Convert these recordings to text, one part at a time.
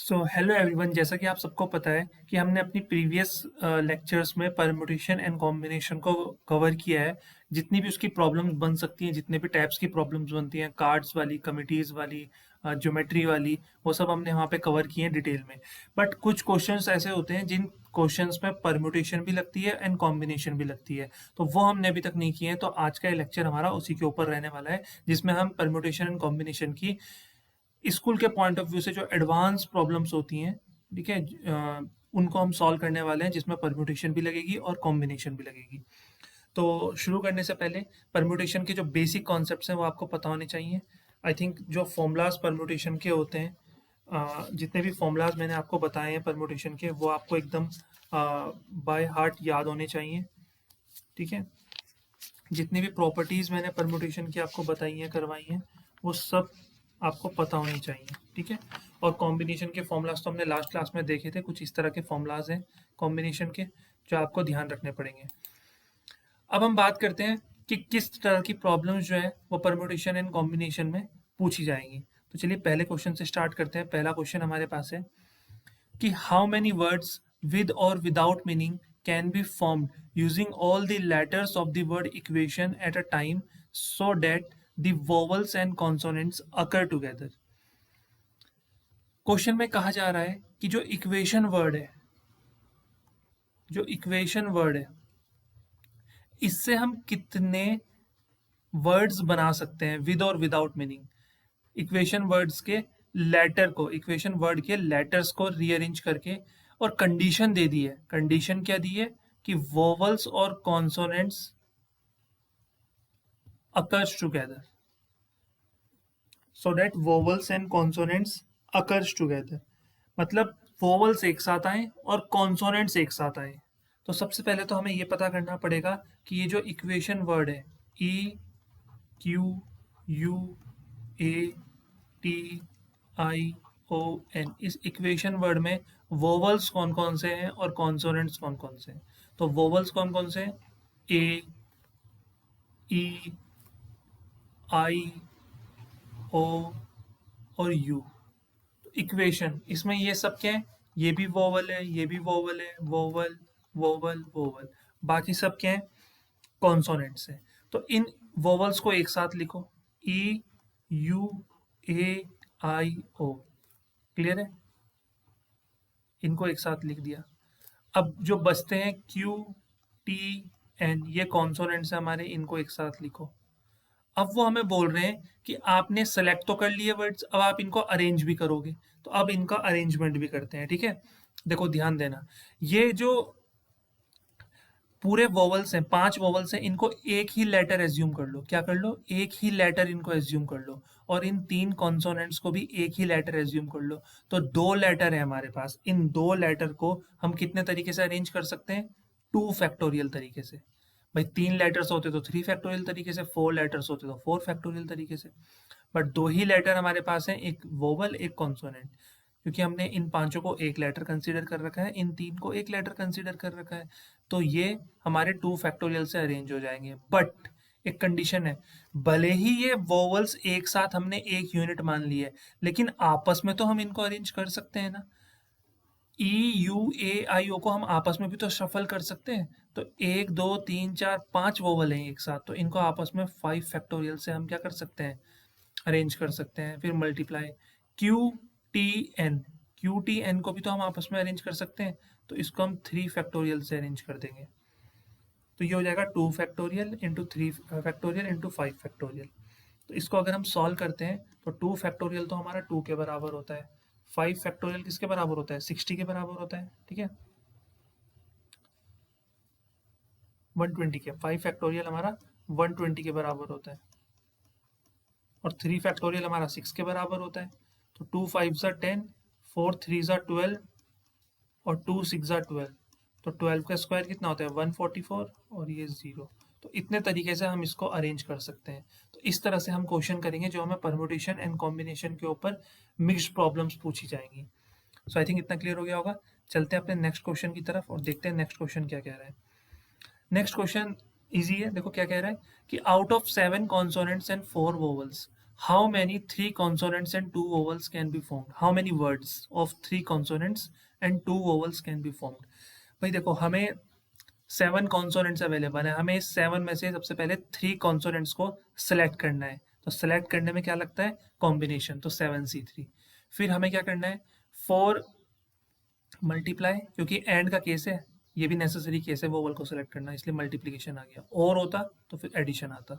So hello everyone, जैसा कि आप सबको पता है कि हमने अपनी प्रीवियस लेक्चर्स में परम्यूटेशन एंड कॉम्बिनेशन को कवर किया है। जितनी भी उसकी प्रॉब्लम्स बन सकती हैं, जितने भी टाइप्स की प्रॉब्लम्स बनती हैं, कार्ड्स वाली, कमिटीज़ वाली, ज्योमेट्री वाली, वो सब हमने वहाँ पे कवर किए हैं डिटेल में। बट कुछ क्वेश्चंस ऐसे होते हैं जिन क्वेश्चंस में परम्यूटेशन भी लगती है एंड कॉम्बिनेशन भी लगती है, तो वो हमने अभी तक नहीं किए हैं। तो आज का ये लेक्चर हमारा उसी के ऊपर रहने वाला है, जिसमें हम परम्यूटेशन एंड कॉम्बिनेशन की स्कूल के पॉइंट ऑफ व्यू से जो एडवांस प्रॉब्लम्स होती हैं, ठीक है, उनको हम सॉल्व करने वाले हैं, जिसमें परम्यूटेशन भी लगेगी और कॉम्बिनेशन भी लगेगी। तो शुरू करने से पहले परम्यूटेशन के जो बेसिक कॉन्सेप्ट्स हैं वो आपको पता होने चाहिए। आई थिंक जो फॉर्मूलाज परम्यूटेशन के होते हैं, जितने भी फॉर्मूलाज मैंने आपको बताए हैं परम्यूटेशन के, वो आपको एकदम बाय हार्ट याद होने चाहिए। ठीक है, जितनी भी प्रॉपर्टीज़ मैंने परम्यूटेशन की आपको बताई हैं, करवाई हैं, वो सब आपको पता होनी चाहिए। ठीक है, और कॉम्बिनेशन के फॉर्मूलाज तो हमने लास्ट क्लास में देखे थे। कुछ इस तरह के फॉर्मूलाज हैं कॉम्बिनेशन के, जो आपको ध्यान रखने पड़ेंगे। अब हम बात करते हैं कि किस तरह की प्रॉब्लम्स जो है वो परम्यूटेशन एंड कॉम्बिनेशन में पूछी जाएंगी। तो चलिए पहले क्वेश्चन से स्टार्ट करते हैं। पहला क्वेश्चन हमारे पास है कि how many words with or without meaning can be formed using all the letters of the word equation at a time so that the vowels and consonants occur together। Question में कहा जा रहा है कि जो इक्वेशन वर्ड है इससे हम कितने वर्ड्स बना सकते हैं विद और विदाउट मीनिंग। इक्वेशन वर्ड के लेटर्स को रीअरेंज करके, और कंडीशन दे दी है। कंडीशन क्या दी है कि वोवल्स और consonants occurs together, so that vowels and consonants occurs together, मतलब वोवल्स एक साथ आए और कॉन्सोनेंट्स एक साथ आए। तो सबसे पहले तो हमें ये पता करना पड़ेगा कि ये जो इक्वेशन वर्ड है E Q U A T I O N, इस इक्वेशन वर्ड में वोवल्स कौन कौन से हैं और कॉन्सोनेंट्स कौन कौन से हैं। तो वोवल्स कौन कौन से हैं? ए, ई, आई, ओ और यू। इक्वेशन, इसमें ये सब क्या है? ये भी वोवल है, ये भी वोवल है, वोवल वोवल वोवल। बाकी सब क्या है? कॉन्सोनेंट्स है। तो इन वोवल्स को एक साथ लिखो, E U A I O. Clear है? इनको एक साथ लिख दिया। अब जो बचते हैं क्यू टी एन, ये कॉन्सोनेंट्स है हमारे, इनको एक साथ लिखो। अब वो हमें बोल रहे हैं कि आपने सेलेक्ट तो कर लिए वर्ड्स, अब आप इनको अरेंज भी करोगे। तो अब इनका अरेंजमेंट भी करते हैं। ठीक है, देखो ध्यान देना, ये जो पूरे वोवल्स हैं, 5 वोवल्स हैं, इनको एक ही लेटर एज्यूम कर लो। क्या कर लो? एक ही लेटर इनको एज्यूम कर लो। और इन 3 कॉन्सोनेंट्स को भी एक ही लेटर एज्यूम कर लो। तो 2 लेटर है हमारे पास। इन 2 लेटर को हम कितने तरीके से अरेंज कर सकते हैं? 2 फैक्टोरियल तरीके से। भाई 3 लेटर्स होते तो 3 फैक्टोरियल तरीके से, 4 लेटर्स होते तो 4 फैक्टोरियल तरीके से। बट 2 ही लेटर हमारे पास हैं, एक वोवल एक कॉन्सोनेंट, क्योंकि हमने इन पांचों को एक लेटर कंसीडर कर रखा है, इन 3 को एक लेटर कंसीडर कर रखा है। तो ये हमारे 2 फैक्टोरियल से अरेंज हो जाएंगे। बट एक कंडीशन है, भले ही ये वोवल्स एक साथ हमने एक यूनिट मान ली है, लेकिन आपस में तो हम इनको अरेंज कर सकते हैं ना। ई यू ए आई ओ को हम आपस में भी तो शफल कर सकते हैं। तो 1 2 3 4 5 वोवल हैं एक साथ, तो इनको आपस में 5 फैक्टोरियल से हम क्या कर सकते हैं? अरेंज कर सकते हैं। फिर multiply Q T N, Q T N को भी तो हम आपस में अरेंज कर सकते हैं। तो इसको हम 3 फैक्टोरियल से अरेंज कर देंगे। तो ये हो जाएगा 2 factorial into 3 factorial into 5 factorial. तो इसको अगर हम सॉल्व करते हैं तो 2 फैक्टोरियल तो हमारा 2 के बराबर होता है, 5 फैक्टोरियल किसके बराबर होता है? 60 के बराबर होता है। ठीक है, 120 के, 5 फैक्टोरियल हमारा 120 के बराबर होता है, और 3 फैक्टोरियल हमारा 6 के बराबर होता है। तो 2 5 ज़ा 10, 4 3 ज़ा 12 और 2 6 ज़ा 12। तो 12 का स्क्वायर कितना होता है? 144, और ये 0। तो इतने तरीके से हम इसको अरेंज कर सकते हैं। तो इस तरह से हम क्वेश्चन करेंगे जो हमें परम्यूटेशन एंड कॉम्बिनेशन के ऊपर मिक्स्ड प्रॉब्लम्स पूछी जाएंगी। सो आई थिंक इतना क्लियर हो गया होगा। चलते हैं अपने नेक्स्ट क्वेश्चन की तरफ और देखते हैं नेक्स्ट क्वेश्चन क्या कह रहा है। नेक्स्ट क्वेश्चन इजी है, देखो क्या कह रहा है कि out of 7 consonants and 4 vowels how many three consonants and two vowels can be formed, how many words of three consonants and two vowels can be formed. भाई देखो, हमें 7 कॉन्सोनेंट्स अवेलेबल है, हमें इस 7 में से सबसे पहले 3 कॉन्सोनेंट्स को सेलेक्ट करना है। तो सेलेक्ट करने में क्या लगता है, कॉम्बिनेशन, तो 7C3। फिर हमें क्या करना है, 4 मल्टीप्लाई, क्योंकि एंड का केस है, ये भी नेसेसरी केस है वोवल को सेलेक्ट करना, इसलिए मल्टीप्लीकेशन आ गया। और होता तो फिर एडिशन आता।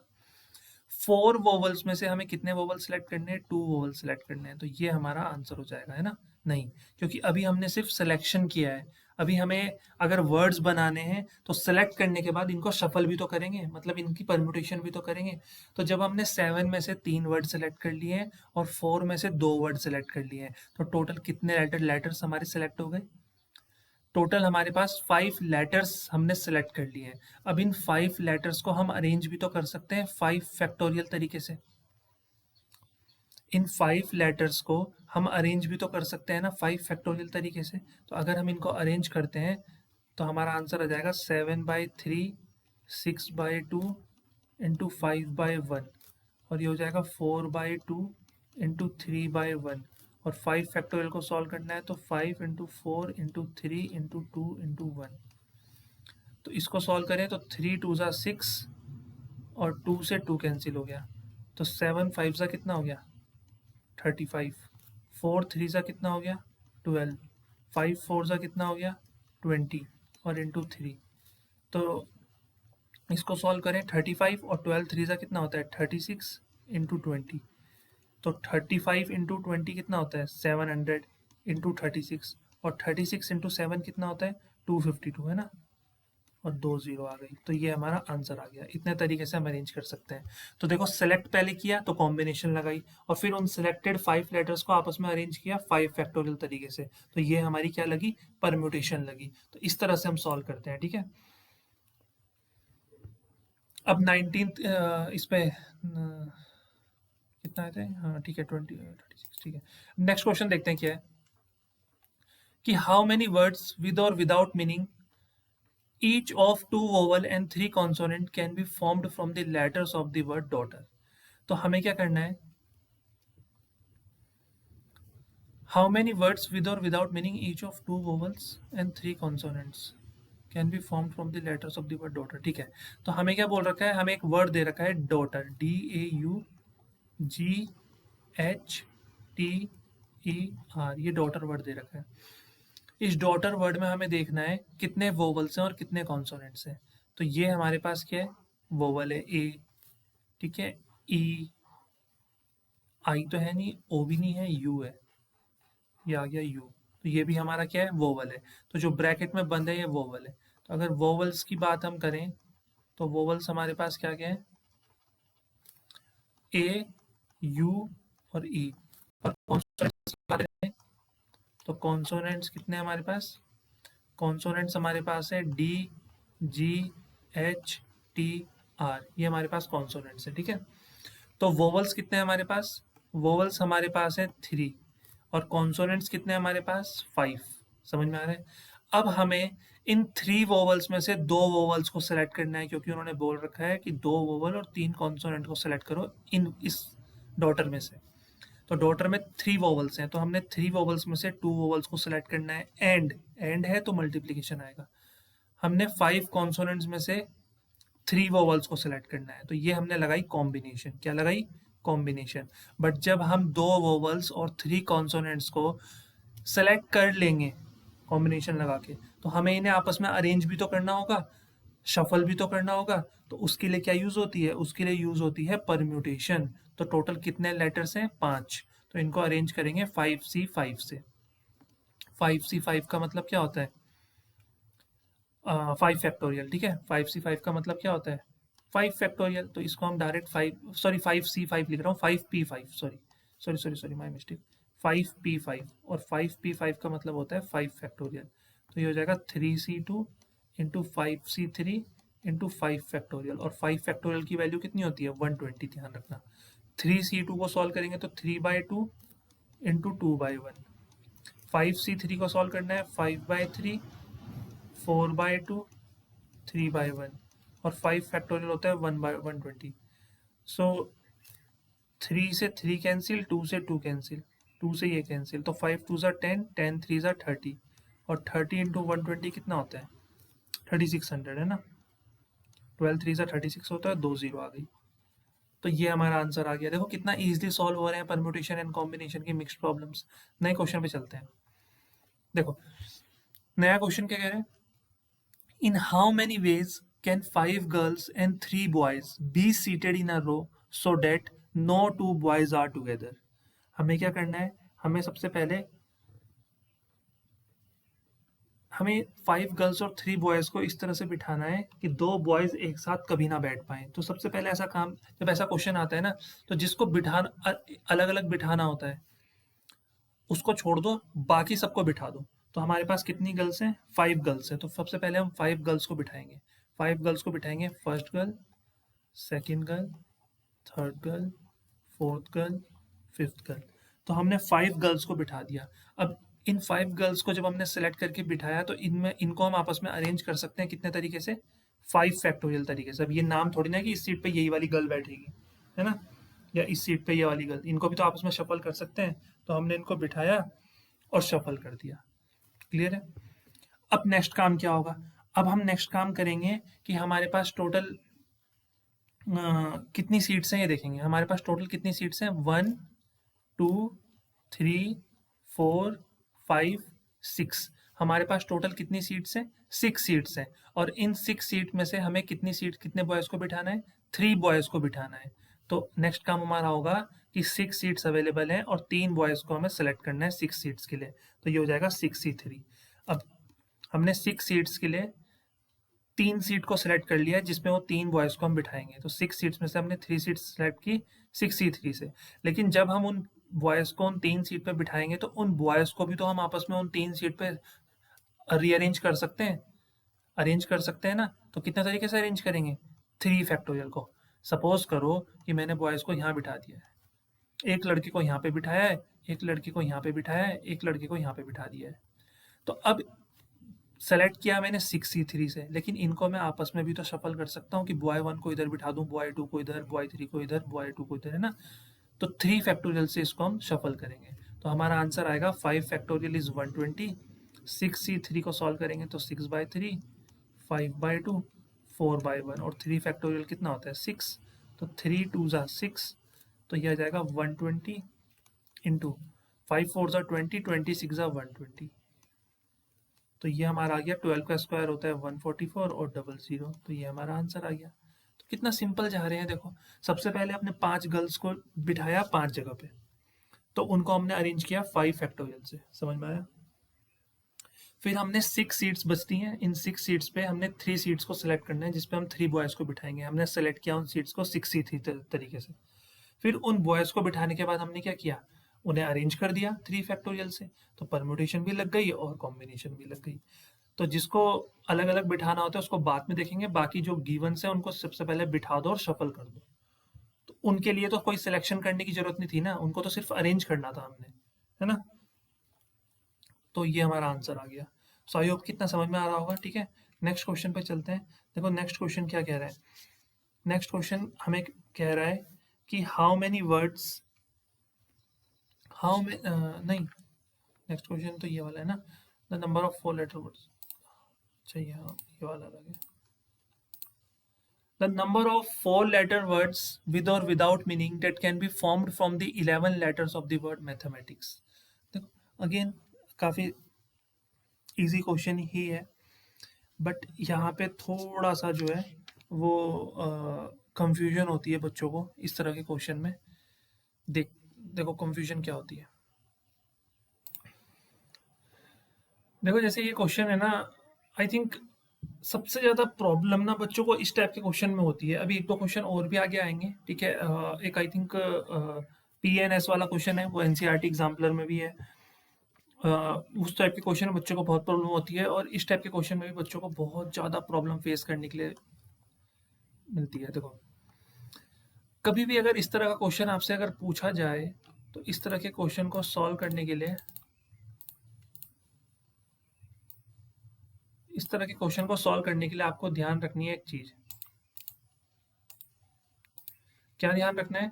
4 वोवल्स में से हमें कितने वोवल सेलेक्ट करने हैं, 2 वोवल सेलेक्ट करने हैं, तो ये हमारा आंसर हो जाएगा, है ना। नहीं, क्योंकि अभी हमने सिर्फ सिलेक्शन किया है। अभी हमें अगर वर्ड्स बनाने हैं तो सेलेक्ट करने के बाद इनको शफल भी तो करेंगे, मतलब इनकी परम्यूटेशन भी तो करेंगे। तो जब हमने 7 में से 3 वर्ड सेलेक्ट कर लिए हैं और 4 में से 2 वर्ड सेलेक्ट कर लिए हैं, तो टोटल कितने लेटर्स हमारे सेलेक्ट हो गए। टोटल हमारे पास 5 लेटर्स हमने सेलेक्ट कर लिए हैं। अब इन 5 लेटर्स को हम अरेंज भी तो कर सकते हैं 5 फैक्टोरियल तरीके से। इन 5 लेटर्स को हम अरेंज भी तो कर सकते हैं ना 5 फैक्टोरियल तरीके से। तो अगर हम इनको अरेंज करते हैं तो हमारा आंसर आ जाएगा 7/3, 6/2 इंटू 5/1, और ये हो जाएगा 4/2 इंटू 3/1। और 5 फैक्टोरियल को सॉल्व करना है तो 5 इंटू 4 इंटू 3 इंटू 2 इंटू 1। तो इसको सॉल्व करें तो 3 2 ज़ा 6 और 2 से 2 कैंसिल हो गया, तो 7 5 ज़ा कितना हो गया, 35। 4 3 ज़ा कितना हो गया, 12। 5 4 ज़ा कितना हो गया, 20, और इंटू 3। तो इसको सॉल्व करें, 35 और 12 3 ज़ा कितना होता है, 36 इंटू 20। तो 35 इंटू 20 कितना होता है, 700 इंटू 36, और 36 इंटू 7 कितना होता है, 252, है ना। और 2 0 आ गई, तो ये हमारा आंसर आ गया। इतने तरीके से हम अरेंज कर सकते हैं। तो देखो, सेलेक्ट पहले किया तो कॉम्बिनेशन लगाई, और फिर उन सिलेक्टेड 5 लेटर्स को आपस में अरेंज किया 5 फैक्टोरियल तरीके से, तो ये हमारी क्या लगी, परम्यूटेशन लगी। तो इस तरह से हम सॉल्व करते हैं, ठीक है। अब 19 इस पे कितना आते हैं, हाँ ठीक है, 26, ठीक है। नेक्स्ट क्वेश्चन देखते हैं क्या है, कि हाउ मेनी वर्ड्स विद और without meaning each of 2 vowel and 3 consonant can be formed from the letters of the word daughter। तो हमें क्या करना है, how many words with or without meaning each of 2 vowels and 3 consonants can be formed from the letters of the word daughter। ठीक है, तो हमें क्या बोल रखा है, हमें एक वर्ड दे रखा है डॉटर, DAUGHTER, ये डॉटर वर्ड दे रखा है। इस डॉटर वर्ड में हमें देखना है कितने वोवल्स हैं और कितने कॉन्सोनेंट्स हैं। तो ये हमारे पास क्या है, वोवल है ए, ठीक है, ई, आई तो है नहीं, ओ भी नहीं है, यू है, ये आ गया यू। तो ये भी हमारा क्या है, वोवल है। तो जो ब्रैकेट में बंद है ये वोवल है। तो अगर वोवल्स की बात हम करें तो वोवल्स हमारे पास क्या क्या है, ए, यू और ई। और कॉन्सोनेंट्स की बात करें तो कॉन्सोनेंट्स कितने हैं हमारे पास, कॉन्सोनेंट्स हमारे पास है D, G, H, T, R, ये हमारे पास कॉन्सोनेंट्स है, ठीक है। तो वोवल्स कितने हैं हमारे पास, वोवल्स हमारे पास है 3, और कॉन्सोनेंट्स कितने हैं हमारे पास, 5। समझ में आ रहा है। अब हमें इन 3 वोवल्स में से 2 वोवल्स को सेलेक्ट करना है, क्योंकि उन्होंने बोल रखा है कि 2 वोवल और 3 कॉन्सोनेंट को सेलेक्ट करो इन इस डॉटर में से। तो डॉटर में 3 वोवल्स हैं, तो हमने 3 वोवल्स में से 2 वोवल्स को सेलेक्ट करना है। एंड है तो मल्टीप्लीकेशन आएगा। हमने 5 कॉन्सोनेंट्स में से 3 वोवल्स को सेलेक्ट करना है, तो ये हमने लगाई कॉम्बिनेशन। क्या लगाई, कॉम्बिनेशन। बट जब हम 2 वोवल्स और 3 कॉन्सोनेंट्स को सेलेक्ट कर लेंगे कॉम्बिनेशन लगा के, तो हमें इन्हें आपस में अरेंज भी तो करना होगा, शफल भी तो करना होगा। तो उसके लिए क्या यूज होती है, उसके लिए यूज होती है परम्यूटेशन। तो टोटल कितने लेटर्स हैं, 5। तो इनको अरेंज करेंगे 5C5 से। 5C5 का मतलब क्या होता है, 5 फैक्टोरियल, ठीक है। 5C5 का मतलब क्या होता है, 5 फैक्टोरियल। तो इसको हम डायरेक्ट 5C5 लिख रहा हूँ, 5P5, sorry my mistake, 5P5। और 5P5 का मतलब होता है 5 फैक्टोरियल। तो ये हो जाएगा 3C2 into 5C3 into 5 factorial. और 5 फैक्टोरियल की वैल्यू कितनी होती है, 120, ध्यान रखना। 3C2 को सॉल्व करेंगे तो 3/2 इंटू 2/1। 5C3 को सॉल्व करना है 5/3, 4/2, 3/1। और 5 फैक्टोरियल होता है 1/120। सो 3 से 3 कैंसिल, 2 से 2 कैंसिल, 2 से ये कैंसिल, तो 5 2 ज़ा 10, 10 3 ज़ा 30, और 30 इंटू 120 कितना होता है? 3600 है ना। 12 3 ज़ा 36 होता है, 2 जीरो आ गई। तो ये हमारा आंसर आ गया। देखो कितना इजीली सॉल्व हो रहे हैं परम्यूटेशन एंड कॉम्बिनेशन की मिक्स्ड प्रॉब्लम्स। नए क्वेश्चन पे चलते हैं। देखो नया क्वेश्चन क्या कह रहे हैं? In how many ways can 5 girls and 3 boys be seated in a row so that no 2 boys are together? हमें क्या करना है? हमें सबसे पहले हमें 5 गर्ल्स और 3 बॉयज को इस तरह से बिठाना है कि 2 बॉयज एक साथ कभी ना बैठ पाए। तो सबसे पहले ऐसा काम, जब ऐसा क्वेश्चन आता है ना, तो जिसको बिठाना अलग अलग बिठाना होता है उसको छोड़ दो, बाकी सबको बिठा दो। तो हमारे पास कितनी गर्ल्स हैं? 5 गर्ल्स हैं। तो सबसे पहले हम 5 गर्ल्स को बिठाएंगे। 5 गर्ल्स को बिठाएंगे, first girl, second girl, third girl, fourth girl, fifth girl. तो हमने 5 गर्ल्स को बिठा दिया। अब इन 5 गर्ल्स को जब हमने सेलेक्ट करके बिठाया तो इनमें इनको हम आपस में अरेंज कर सकते हैं कितने तरीके से? 5 फैक्टोरियल तरीके से। अब ये नाम थोड़ी ना है कि इस सीट पे यही वाली गर्ल बैठेगी, है ना, या इस सीट पे ये वाली गर्ल, इनको भी तो आपस में शफल कर सकते हैं। तो हमने इनको बिठाया और शफल कर दिया। क्लियर है? अब नेक्स्ट काम क्या होगा? अब हम नेक्स्ट काम करेंगे कि हमारे पास टोटल कितनी सीट्स हैं ये देखेंगे। हमारे पास टोटल कितनी सीट्स हैं? 1 2 3 4 5 6। हमारे पास टोटल कितनी सीट्स हैं? 6 सीट्स हैं। और इन 6 सीट में से हमें कितनी सीट, कितने बॉयज़ को बिठाना है? 3 बॉयज़ को बिठाना है। तो नेक्स्ट काम हमारा होगा कि 6 सीट्स अवेलेबल हैं और 3 बॉयज़ को हमें सेलेक्ट करना है 6 सीट्स के लिए। तो ये हो जाएगा 6C3। अब हमने 6 सीट्स के लिए 3 सीट को सेलेक्ट कर लिया जिसमें वो 3 बॉयज़ को हम बिठाएंगे। तो 6 सीट्स में से हमने 3 सीट्स सेलेक्ट की 6C3 से। लेकिन जब हम उन बॉयज़ को उन 3 सीट पे बिठाएंगे तो उन बॉयज़ को भी तो हम आपस में उन 3 सीट पे रीअरेंज कर सकते हैं, अरेंज कर सकते हैं ना। तो कितने तरीके से अरेंज करेंगे? 3 फैक्टोरियल को। सपोज करो कि मैंने बॉयज़ को यहाँ बिठा दिया है, एक लड़के को यहाँ पे बिठाया है, एक लड़के को यहाँ पे बिठाया है, एक लड़के को यहाँ पे बिठा दिया है। तो अब सेलेक्ट किया मैंने 6C3 से, लेकिन इनको मैं आपस में भी तो शफल कर सकता हूँ कि बॉय 1 को इधर बिठा दूँ, बॉय 2 को इधर, बॉय 3 को इधर, बॉय 2 को इधर, है ना। तो 3 फैक्टोरियल से इसको हम शफल करेंगे। तो हमारा आंसर आएगा 5 फैक्टोरियल इज 120। 6C3 को सॉल्व करेंगे तो 6/3, 5/2, 4/1, और 3 फैक्टोरियल कितना होता है? 6। तो 3 2 ज़ा 6, तो यह आ जाएगा 120 इंटू 5 4 ज़ा 20, 20 6 ज़ा 120। तो ये हमारा आ गया, 12 का स्क्वायर होता है 144 और 00। तो ये हमारा आंसर आ गया। तो कितना सिंपल जा रहे हैं देखो। सबसे पहले अपने 5 गर्ल्स को बिठाया 5 जगह पे, तो उनको हमने अरेंज किया 5 फैक्टोरियल से। समझ में आया? फिर हमने 6 सीट्स बचती हैं। इन 6 सीट्स पे हमने 3 सीट्स को सिलेक्ट करना है जिसपे हम 3 बॉयज़ को बिठाएंगे। हमने सेलेक्ट किया उन सीट्स को 6C3 तरीके से। फिर उन बॉयज़ को बिठाने के बाद हमने क्या किया? उन्हें अरेंज कर दिया 3 फैक्टोरियल से। तो परम्यूटेशन भी लग गई और कॉम्बिनेशन भी लग गई। तो जिसको अलग अलग बिठाना होता है उसको बाद में देखेंगे, बाकी जो गिवंस है उनको सबसे पहले बिठा दो और शफल कर दो। तो उनके लिए तो कोई सिलेक्शन करने की जरूरत नहीं थी ना, उनको तो सिर्फ अरेंज करना था हमने, है ना। तो ये हमारा आंसर आ गया। सो आई होप कितना समझ में आ रहा होगा। ठीक है, नेक्स्ट क्वेश्चन पे चलते हैं। देखो नेक्स्ट क्वेश्चन क्या कह रहा है। नेक्स्ट क्वेश्चन हमें कह रहा है कि हाउ मेनी वर्ड्स, हाउ में नहीं, नेक्स्ट क्वेश्चन तो ये वाला है ना, the number of 4 letter words. चाहिए, हाँ ये वाला आ गया। The number of 4-letter words with or without meaning that can be formed from the 11 letters of the word mathematics. देखो अगेन काफ़ी इजी क्वेश्चन ही है, बट यहाँ पे थोड़ा सा जो है वो कंफ्यूजन होती है बच्चों को इस तरह के क्वेश्चन में। देखो कंफ्यूजन क्या होती है। देखो जैसे ये क्वेश्चन है ना, आई थिंक सबसे ज़्यादा प्रॉब्लम ना बच्चों को इस टाइप के क्वेश्चन में होती है। अभी एक दो क्वेश्चन और भी आगे आएंगे, ठीक है। एक आई थिंक PNS वाला क्वेश्चन है, वो NCERT एग्जाम्पलर में भी है। उस टाइप के क्वेश्चन में बच्चों को बहुत प्रॉब्लम होती है, और इस टाइप के क्वेश्चन में भी बच्चों को बहुत ज़्यादा प्रॉब्लम फेस करने के लिए मिलती है। देखो कभी भी अगर इस तरह का क्वेश्चन आपसे अगर पूछा जाए तो इस तरह के क्वेश्चन को सॉल्व करने के लिए, इस तरह के क्वेश्चन को सॉल्व करने के लिए आपको ध्यान रखनी है एक चीज़। क्या ध्यान रखना है?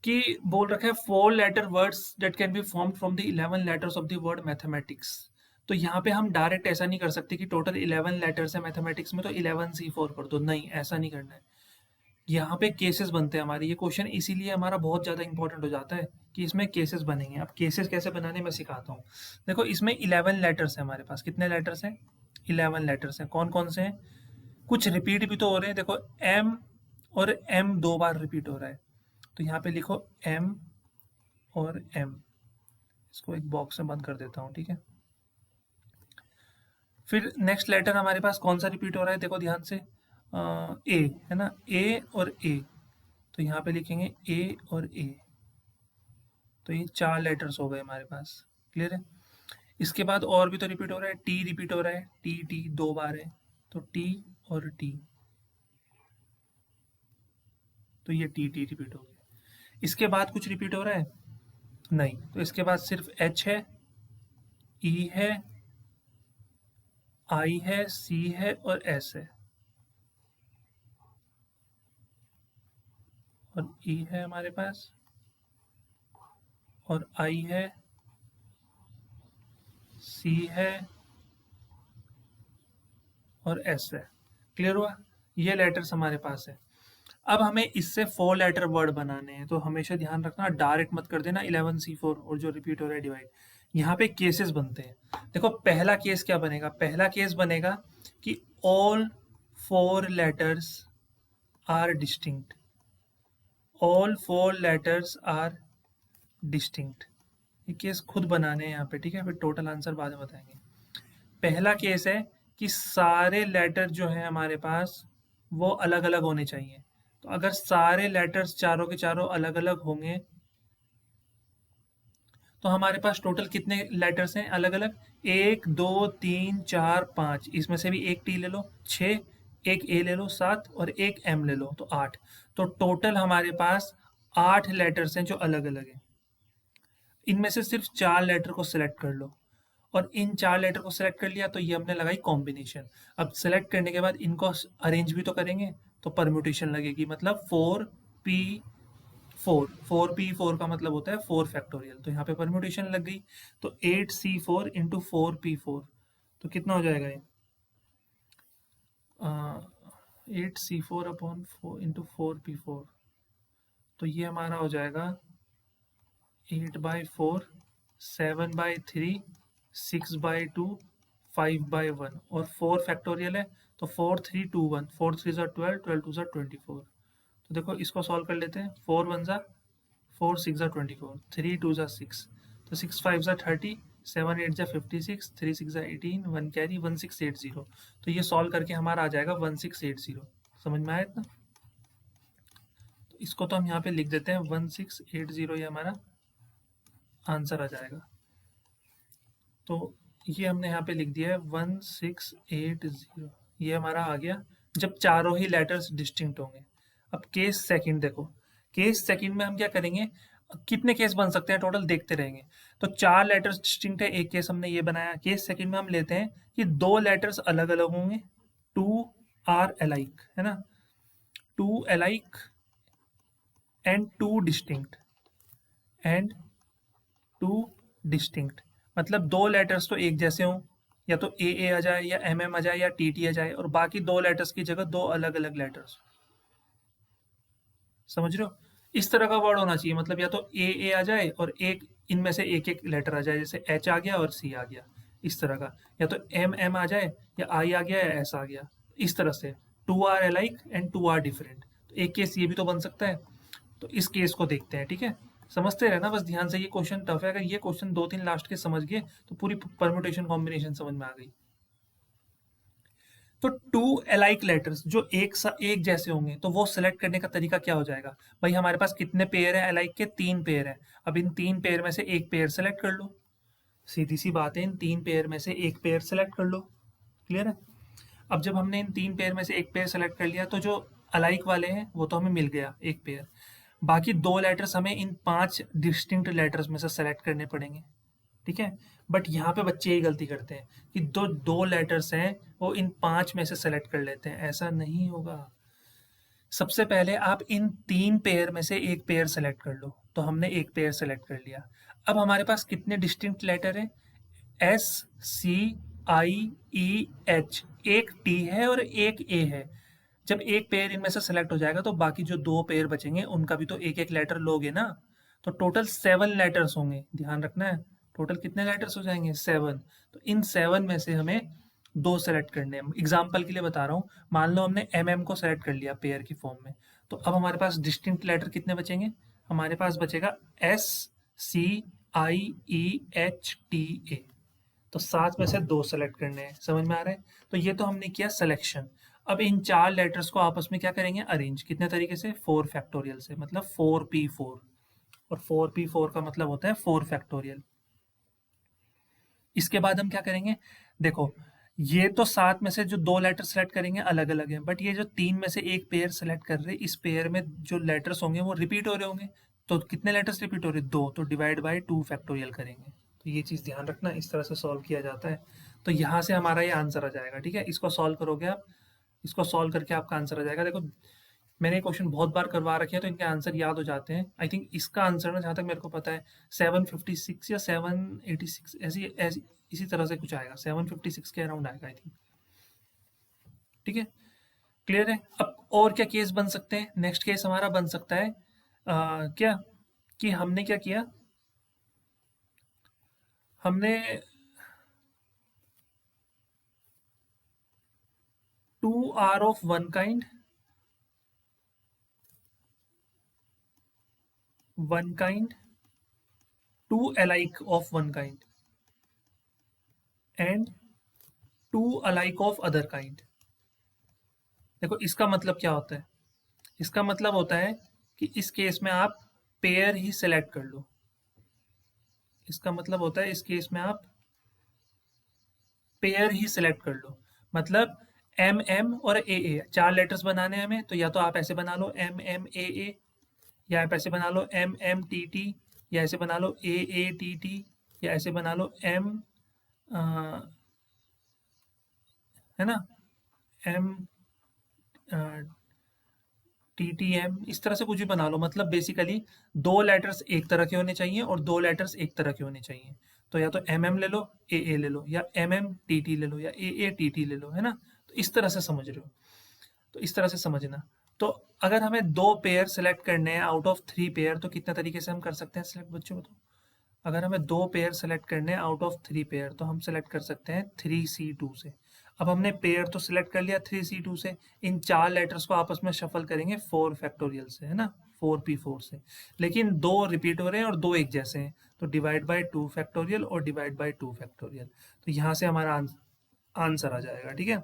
कि बोल रखा है 4 letter words that can be formed from the 11 letters of the word mathematics. तो यहाँ पे हम डायरेक्ट ऐसा नहीं कर सकते कि टोटल 11 लेटर्स है मैथमेटिक्स में तो 11C4 कर दो, नहीं ऐसा नहीं करना है। यहाँ पे केसेस बनते हैं हमारे, ये क्वेश्चन इसीलिए हमारा बहुत ज़्यादा इंपॉर्टेंट हो जाता है कि इसमें केसेस बनेंगे। अब केसेस कैसे बनाने मैं सिखाता हूँ। देखो इसमें 11 लेटर्स हैं हमारे पास, कितने लेटर्स हैं? 11 लेटर्स हैं। कौन कौन से हैं? कुछ रिपीट भी तो हो रहे हैं, देखो एम और एम 2 बार रिपीट हो रहा है, तो यहाँ पे लिखो एम और एम। इसको एक बॉक्स में बंद कर देता हूँ, ठीक है। फिर नेक्स्ट लेटर हमारे पास कौन सा रिपीट हो रहा है, देखो ध्यान से, ए है ना, ए और ए, तो यहाँ पे लिखेंगे ए और ए, तो ये 4 लेटर्स हो गए हमारे पास। क्लियर है? इसके बाद और भी तो रिपीट हो रहा है, टी रिपीट हो रहा है, टी टी 2 बार है, तो टी और टी, तो ये टी टी रिपीट हो गया। इसके बाद कुछ रिपीट हो रहा है? नहीं, तो इसके बाद सिर्फ एच है, ई है, आई है, सी है और एस है, और ई है हमारे पास, और आई है, सी है और एस है। क्लियर हुआ? ये लेटर्स हमारे पास है। अब हमें इससे 4 लेटर वर्ड बनाने हैं, तो हमेशा ध्यान रखना डायरेक्ट मत कर देना 11C4 और जो रिपीट हो रहा है डिवाइड। यहाँ पे केसेस बनते हैं। देखो पहला केस क्या बनेगा? पहला केस बनेगा कि all 4 letters are distinct, all 4 letters are distinct. ये केस खुद बनाने हैं यहाँ पे, ठीक है, फिर टोटल आंसर बाद में बताएंगे। पहला केस है कि सारे लेटर जो हैं हमारे पास वो अलग अलग होने चाहिए। तो अगर सारे लेटर्स चारों के चारों अलग अलग होंगे तो हमारे पास टोटल कितने लेटर्स हैं अलग अलग? 1 2 3 4 5, इसमें से भी एक टी ले लो 6, एक ए ले लो 7 और एक एम ले लो तो 8। तो टोटल हमारे पास 8 लेटर्स हैं जो अलग अलग हैं। इनमें से सिर्फ 4 लेटर को सिलेक्ट कर लो, और इन 4 लेटर को सिलेक्ट कर लिया तो ये हमने लगाई कॉम्बिनेशन। अब सिलेक्ट करने के बाद इनको अरेंज भी तो करेंगे, तो परम्यूटेशन लगेगी, मतलब 4p4, 4p4 का मतलब होता है 4 फैक्टोरियल, तो यहाँ पे परम्यूटेशन लग गई। तो 8c4 इंटू 4p4, तो कितना हो जाएगा ये? 8c4 अपॉन 4 इंटू 4p4, तो ये हमारा हो जाएगा 8/4, 7/3, 6/2, 5/1 और 4 फैक्टोरियल है, तो 4 3 2 1, 4 3 12, 12 2 24। तो देखो इसको सॉल्व कर लेते हैं। 4 1 4, 6 24, 3 2 6, तो 6 5 30, 7 8 56, 3 6 18, 1 कैरी 1680। तो ये सॉल्व करके हमारा आ जाएगा 1680। समझ में आया इतना? तो इसको तो हम यहाँ पे लिख देते हैं 1680, ये हमारा आंसर आ जाएगा। तो ये हमने यहाँ पे लिख दिया है 1680, ये हमारा आ गया जब चारों ही लेटर्स डिस्टिंक्ट होंगे। अब केस सेकंड देखो, केस सेकंड में हम क्या करेंगे, कितने केस बन सकते हैं टोटल देखते रहेंगे। तो 4 लेटर्स डिस्टिंक्ट है, एक केस हमने ये बनाया। केस सेकंड में हम लेते हैं कि 2 लेटर्स अलग अलग होंगे, 2 आर अलाइक, है ना, 2 alike and 2 distinct, and 2 distinct, मतलब 2 लेटर्स तो एक जैसे हों, या तो ए आ जाए या एम आ जाए या टी आ जाए, और बाकी 2 लेटर्स की जगह 2 अलग अलग लेटर्स। समझ रहे हो? इस तरह का वर्ड होना चाहिए, मतलब या तो ए आ जाए और एक इनमें से एक एक लेटर आ जाए, जैसे एच आ गया और सी आ गया, इस तरह का। या तो एम आ जाए या आई आ गया या एस आ गया, इस तरह से। 2 are alike and 2 are different, तो एक केस ये भी तो बन सकता है। तो इस केस को देखते हैं, ठीक है। समझते रहना बस ध्यान से, ये क्वेश्चन टफ है, अगर ये क्वेश्चन 2 3 लास्ट के समझ गए तो पूरी परम्यूटेशन कॉम्बिनेशन समझ में आ गई। तो 2 अलाइक लेटर्स जो एक जैसे होंगे, तो वो सिलेक्ट करने का तरीका क्या हो जाएगा? भाई हमारे पास कितने पेयर हैं अलाइक के? 3 पेयर हैं। अब इन 3 पेयर में से एक पेयर सेलेक्ट कर लो, सीधी सी बात है, इन 3 पेयर में से एक पेयर सेलेक्ट कर लो। क्लियर है? अब जब हमने इन 3 पेयर में से एक पेयर सेलेक्ट कर लिया, तो जो अलाइक वाले हैं वो तो हमें मिल गया एक पेयर। बाकी 2 लेटर्स हमें इन 5 डिस्टिंक्ट लेटर्स में से सेलेक्ट करने पड़ेंगे, ठीक है। बट यहाँ पे बच्चे यही गलती करते हैं कि दो दो लेटर्स हैं वो इन 5 में से सेलेक्ट कर लेते हैं, ऐसा नहीं होगा। सबसे पहले आप इन 3 पेयर में से एक पेयर सेलेक्ट कर लो, तो हमने एक पेयर सेलेक्ट कर लिया। अब हमारे पास कितने डिस्टिंक्ट लेटर हैं? एस, सी, आई, ई, एच, एक टी है और एक ए है। जब एक पेयर इनमें से सेलेक्ट हो जाएगा तो बाकी जो दो पेयर बचेंगे उनका भी तो एक एक लेटर लोगे ना। तो टोटल 7 लेटर्स होंगे, ध्यान रखना है। टोटल कितने लेटर्स हो जाएंगे? 7। तो इन 7 में से हमें दो सेलेक्ट करने हैं। एग्जाम्पल के लिए बता रहा हूँ, मान लो हमने एम को सेलेक्ट कर लिया पेयर की फॉर्म में, तो अब हमारे पास डिस्टिंक्ट लेटर कितने बचेंगे? हमारे पास बचेगा एस, सी, आई, ई, एच, टी, ए। तो 7 में से दो सेलेक्ट करने हैं, समझ में आ रहा है? तो ये तो हमने किया सिलेक्शन। अब इन 4 लेटर्स को आपस में क्या करेंगे? अरेंज। कितने तरीके से? 4 फैक्टोरियल से, मतलब 4p4। और 4p4 का मतलब होता है 4 फैक्टोरियल। इसके बाद हम क्या करेंगे? देखो, ये तो 7 में से जो दो लेटर सेलेक्ट करेंगे अलग अलग हैं, बट ये जो 3 में से एक पेयर सेलेक्ट कर रहे हैं, इस पेयर में जो लेटर्स होंगे वो रिपीट हो रहे होंगे। तो कितने लेटर्स रिपीट हो रहे हैं? 2। तो डिवाइड बाय 2 फैक्टोरियल करेंगे। तो ये चीज़ ध्यान रखना, इस तरह से सॉल्व किया जाता है। तो यहाँ से हमारा ये आंसर आ जाएगा, ठीक है? इसको सॉल्व करोगे आप, इसको सॉल्व करके आपका आंसर आ जाएगा। देखो, मैंने क्वेश्चन बहुत बार करवा रखे हैं तो इनके आंसर याद हो जाते हैं। आई थिंक इसका आंसर ना, जहाँ तक मेरे को पता है, 756 या 786, ऐसी ऐसी इसी तरह से कुछ आएगा। 756 के अराउंड आएगा आई थिंक। ठीक है, क्लियर है? अब और क्या केस बन सकते हैं? नेक्स्ट केस हमारा बन सकता है क्या, कि हमने क्या किया, हमने 2 are of one kind, one kind, 2 alike of one kind and 2 alike of other kind। देखो, इसका मतलब क्या होता है? इसका मतलब होता है कि इस केस में आप पेयर ही सेलेक्ट कर लो। इसका मतलब होता है इस केस में आप पेयर ही सेलेक्ट कर लो। मतलब एम एम और ए 4 लेटर्स बनाने हैं हमें, तो या तो आप ऐसे बना लो एम एम ए, या आप ऐसे बना लो एम एम टी टी, या ऐसे बना लो ए टी टी, या ऐसे बना लो एम, है ना, एम टी टी एम, इस तरह से कुछ भी बना लो। मतलब बेसिकली दो लेटर्स एक तरह के होने चाहिए और दो लेटर्स एक तरह के होने चाहिए। तो या तो एम एम ले लो, ए ले लो, या एम एम टी टी ले लो, या ए टी टी ले लो, है ना? तो इस तरह से समझ रहे हो, तो इस तरह से समझना। तो अगर हमें दो पेयर सेलेक्ट करने हैं आउट ऑफ 3 पेयर, तो कितने तरीके से हम कर सकते हैं सेलेक्ट, बच्चों बताओ? अगर हमें दो पेयर सेलेक्ट करने हैं आउट ऑफ 3 पेयर, तो हम सेलेक्ट कर सकते हैं 3C2 से। अब हमने पेयर तो सिलेक्ट कर लिया 3C2 से, इन 4 लेटर्स को आपस में शफल करेंगे 4 फैक्टोरियल से, है ना, 4p4 से। लेकिन दो रिपीट हो रहे हैं और दो एक जैसे हैं, तो डिवाइड बाय 2 फैक्टोरियल और डिवाइड बाय 2 फैक्टोरियल। तो यहाँ से हमारा आंसर आ जाएगा, ठीक है?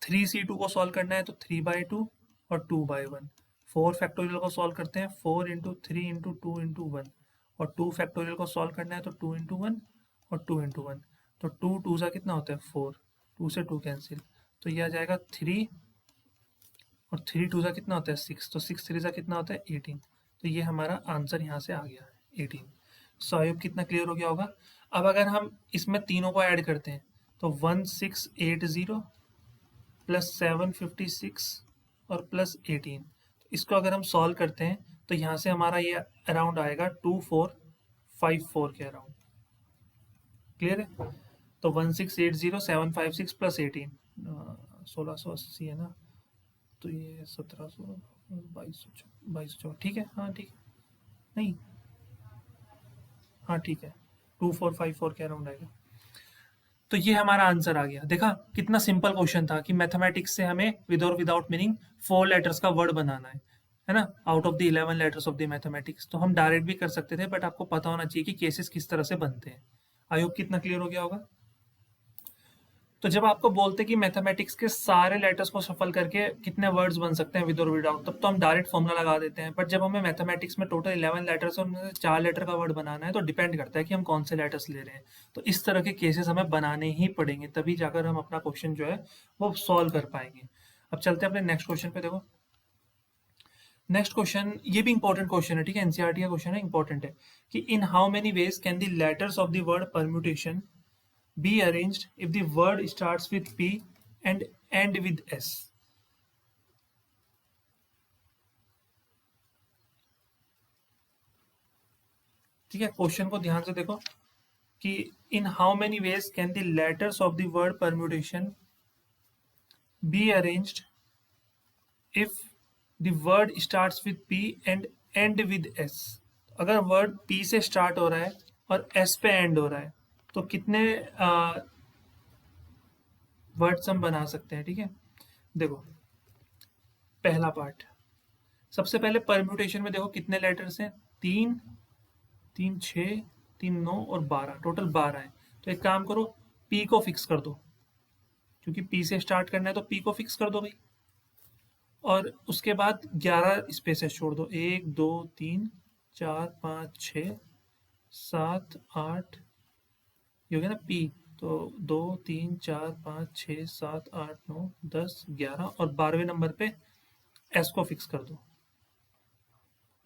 3C2 को सॉल्व करना है तो 3/2 और 2/1। 4 फैक्टोरियल को सॉल्व करते हैं 4 इंटू 3 इंटू 2 इंटू 1, और 2 फैक्टोरियल को सॉल्व करना है तो 2 इंटू 1 और 2 इंटू 1। तो 2 2 सा कितना होता है? 4। 2 से 2 कैंसिल, तो ये आ जाएगा 3, और 3 2 सा कितना होता है? 6। तो 6 3 सा कितना होता है? 18। तो ये हमारा आंसर यहाँ से आ गया, 18। सो आई होप कितना क्लियर हो गया होगा। अब अगर हम इसमें तीनों को ऐड करते हैं तो 1680 प्लस 756 और प्लस 18, तो इसको अगर हम सॉल्व करते हैं तो यहाँ से हमारा ये अराउंड आएगा 2454 के अराउंड। क्लियर है? तो 1680 756 प्लस 18, 1680 है ना, तो ये 1700, 2200, ठीक है, हाँ ठीक है, नहीं, हाँ ठीक है, 2454 के अराउंड आएगा। तो ये हमारा आंसर आ गया। देखा कितना सिंपल क्वेश्चन था कि मैथमेटिक्स से हमें विद और विदाउट मीनिंग 4 लेटर्स का वर्ड बनाना है ना, out of the 11 letters of the mathematics. तो हम डायरेक्ट भी कर सकते थे, बट आपको पता होना चाहिए कि केसेस किस तरह से बनते हैं। आई होप कितना क्लियर हो गया होगा। तो जब आपको बोलते हैं कि मैथमेटिक्स के सारे लेटर्स को सफल करके कितने वर्ड्स बन सकते हैं विद और विदाउट, तब तो हम डायरेक्ट फॉर्मूला लगा देते हैं। बट जब हमें मैथमेटिक्स में टोटल 11 लेटर्स और उनमें से 4 लेटर का वर्ड बनाना है, तो डिपेंड करता है कि हम कौन से लेटर्स ले रहे हैं। तो इस तरह के केसेस हमें बनाने ही पड़ेंगे, तभी जाकर हम अपना क्वेश्चन जो है वो सॉल्व कर पाएंगे। अब चलते हैं अपने नेक्स्ट क्वेश्चन पे। देखो, नेक्स्ट क्वेश्चन ये भी इंपॉर्टेंट क्वेश्चन है, ठीक है, एनसीईआरटी का क्वेश्चन है, इंपॉर्टेंट है, कि इन how many ways can the letters of the word permutation be arranged if the word starts with P and end with S? ठीक है, क्वेश्चन को ध्यान से देखो कि इन how many ways can the letters of the word permutation be arranged if the word starts with P and and with S. अगर word P से start हो रहा है और एस पे एंड हो रहा है तो कितने वर्ड्स हम बना सकते हैं। ठीक है, देखो पहला पार्ट, सबसे पहले परम्यूटेशन में देखो कितने लेटर्स हैं, तीन, तीन छः, तीन नौ और 12, टोटल 12 है। तो एक काम करो, पी को फिक्स कर दो, क्योंकि पी से स्टार्ट करना है तो पी को फिक्स कर दो भाई। और उसके बाद 11 स्पेसेस छोड़ दो, 1 2 3 4 5 6 7 8, ये हो गया ना पी। तो 2 3 4 5 6 7 8 9 10 11 और 12वें नंबर पे एस को फिक्स कर दो।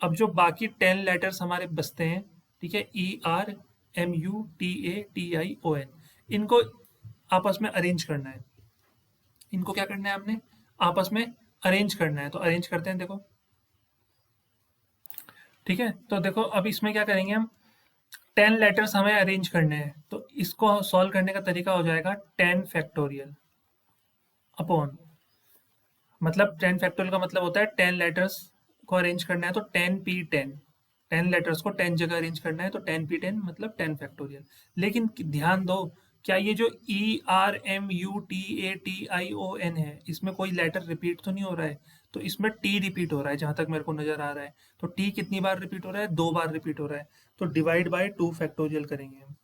अब जो बाकी 10 लेटर्स हमारे बचते हैं, ठीक है, ERMUTATION, इनको आपस में अरेंज करना है। इनको क्या करना है, आपने आपस में अरेंज करना है। तो अरेंज करते हैं, देखो ठीक है। तो देखो अब इसमें क्या करेंगे हम, 10 लेटर्स हमें अरेंज करने हैं, तो इसको सॉल्व करने का तरीका हो जाएगा 10 फैक्टोरियल अपॉन, मतलब 10 फैक्टोरियल का मतलब होता है 10 लेटर्स को अरेंज करना है तो 10p10, 10 लेटर्स को 10 जगह अरेंज करना है तो 10p10 मतलब 10 फैक्टोरियल। लेकिन ध्यान दो, क्या ये जो ERMUTATION है, इसमें कोई लेटर रिपीट तो नहीं हो रहा है? तो इसमें टी रिपीट हो रहा है जहां तक मेरे को नजर आ रहा है। तो टी कितनी बार रिपीट हो रहा है, 2 बार रिपीट हो रहा है। तो डिवाइड बाय 2 फैक्टोरियल करेंगे हम,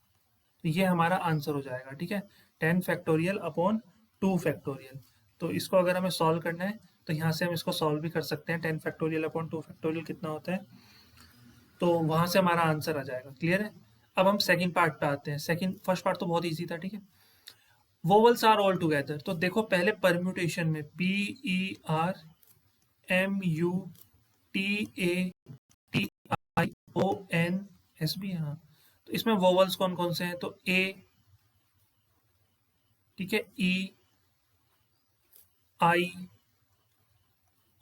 तो ये हमारा आंसर हो जाएगा। ठीक है, 10 फैक्टोरियल अपॉन 2 फैक्टोरियल। तो इसको अगर हमें सॉल्व करना है तो यहाँ से हम इसको सॉल्व भी कर सकते हैं। 10 फैक्टोरियल अपॉन 2 फैक्टोरियल कितना होता है, तो वहां से हमारा आंसर आ जाएगा। क्लियर है? अब हम सेकंड पार्ट पे आते हैं। सेकंड, फर्स्ट पार्ट तो बहुत ईजी था। ठीक है, वोवल्स आर ऑल टुगेदर। तो देखो पहले परम्यूटेशन में PERMUTATION भी है, हाँ। तो इसमें वोवल्स कौन कौन से हैं, तो ए, ठीक है, ई, आई,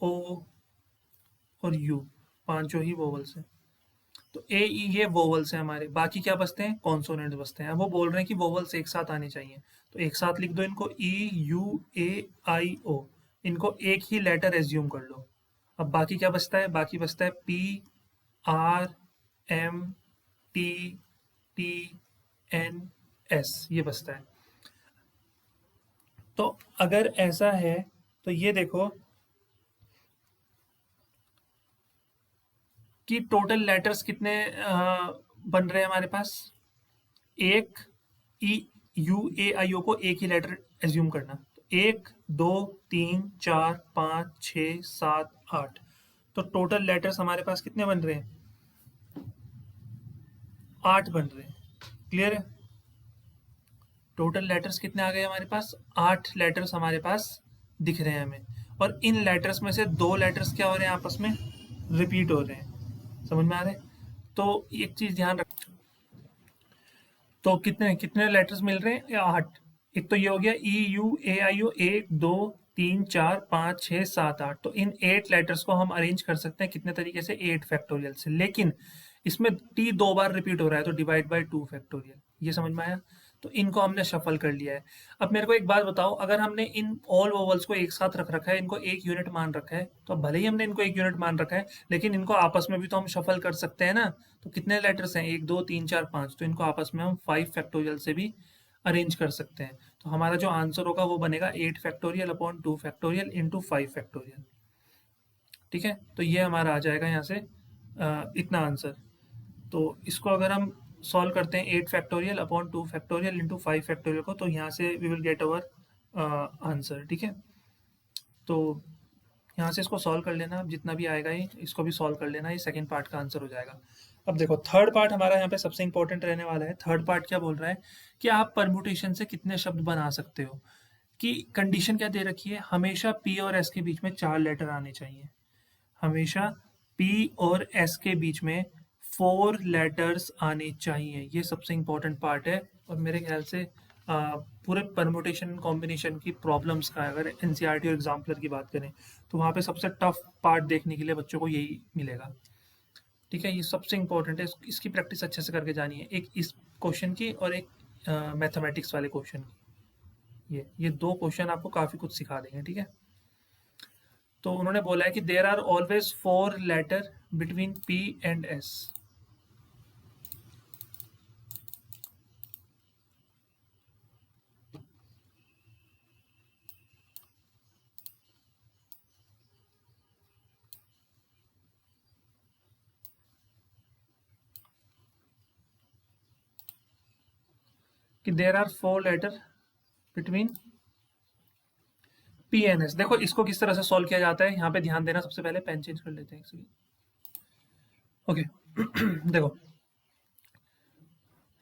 ओ और यू, पांचों ही वोवल्स हैं। तो ए ई ये वोवल्स हैं हमारे। बाकी क्या बचते हैं, कॉन्सोनेंट बचते हैं। अब वो बोल रहे हैं कि वोवल्स एक साथ आने चाहिए, तो एक साथ लिख दो इनको, EUAIO। इनको एक ही लेटर एज्यूम कर लो। अब बाकी क्या बचता है, बाकी बचता है PRMTTNS, ये बचता है। तो अगर ऐसा है तो ये देखो कि टोटल लेटर्स कितने बन रहे हैं हमारे पास। एक EUAIO को एक ही लेटर एज्यूम करना, तो 1 2 3 4 5 6 7 8, तो टोटल लेटर्स हमारे पास कितने बन रहे हैं, 8 बन रहे हैं। क्लियर है? टोटल लेटर्स कितने आ गए हमारे पास, 8 लेटर्स हमारे पास दिख रहे हैं हमें। और इन लेटर्स में से 2 लेटर्स क्या हो रहे हैं, आपस में रिपीट हो रहे हैं। समझ में आ रहे हैं? तो एक चीज ध्यान रख, तो कितने कितने लेटर्स मिल रहे हैं, 8। एक तो ये हो गया EUAIO, 1 2 3 4 5 6 7 8। तो इन 8 लेटर्स को हम अरेंज कर सकते हैं कितने तरीके से, 8 फैक्टोरियल से। लेकिन इसमें टी 2 बार रिपीट हो रहा है तो डिवाइड बाय 2 फैक्टोरियल। ये समझ में आया? तो इनको हमने शफल कर लिया है। अब मेरे को एक बात बताओ, अगर हमने इन ऑल वोवल्स को एक साथ रख रखा है, इनको एक यूनिट मान रखा है, तो भले ही हमने इनको एक यूनिट मान रखा है, लेकिन इनको आपस में भी तो हम शफल कर सकते हैं ना। तो कितने लेटर्स हैं, 1 2 3 4 5, तो इनको आपस में हम 5 फैक्टोरियल से भी अरेंज कर सकते हैं। तो हमारा जो आंसर होगा वो बनेगा 8 factorial upon 2 factorial into 5 factorial. ठीक है, तो ये हमारा आ जाएगा यहाँ से इतना आंसर। तो इसको अगर हम सॉल्व करते हैं 8 factorial upon 2 factorial into 5 factorial को, तो यहाँ से we will get our answer. ठीक है, तो यहाँ से इसको सॉल्व कर लेना, जितना भी आएगा ये इसको भी सॉल्व कर लेना, ये सेकंड पार्ट का आंसर हो जाएगा। अब देखो थर्ड पार्ट हमारा यहाँ पे सबसे इंपॉर्टेंट रहने वाला है। थर्ड पार्ट क्या बोल रहा है कि आप परम्यूटेशन से कितने शब्द बना सकते हो, कि कंडीशन क्या दे रखी है, हमेशा पी और एस के बीच में 4 लेटर आने चाहिए। हमेशा पी और एस के बीच में 4 लेटर्स आने चाहिए। ये सबसे इंपॉर्टेंट पार्ट है। और मेरे ख्याल से पूरे परम्यूटेशन कॉम्बिनेशन की प्रॉब्लम्स का, अगर एनसीईआरटी और एग्जाम्पलर की बात करें, तो वहाँ पे सबसे टफ पार्ट देखने के लिए बच्चों को यही मिलेगा। ठीक है, ये सबसे इंपॉर्टेंट है, इसकी प्रैक्टिस अच्छे से करके जानी है, एक इस क्वेश्चन की और एक मैथमेटिक्स वाले क्वेश्चन की। ये दो क्वेश्चन आपको काफ़ी कुछ सिखा देंगे, ठीक है। तो उन्होंने बोला है कि there are always 4 letter between P and S. कि there are 4 letter between P N S. देखो इसको किस तरह से सॉल्व किया जाता है, यहाँ पे ध्यान देना। सबसे पहले पेन चेंज कर लेते हैं ओके। देखो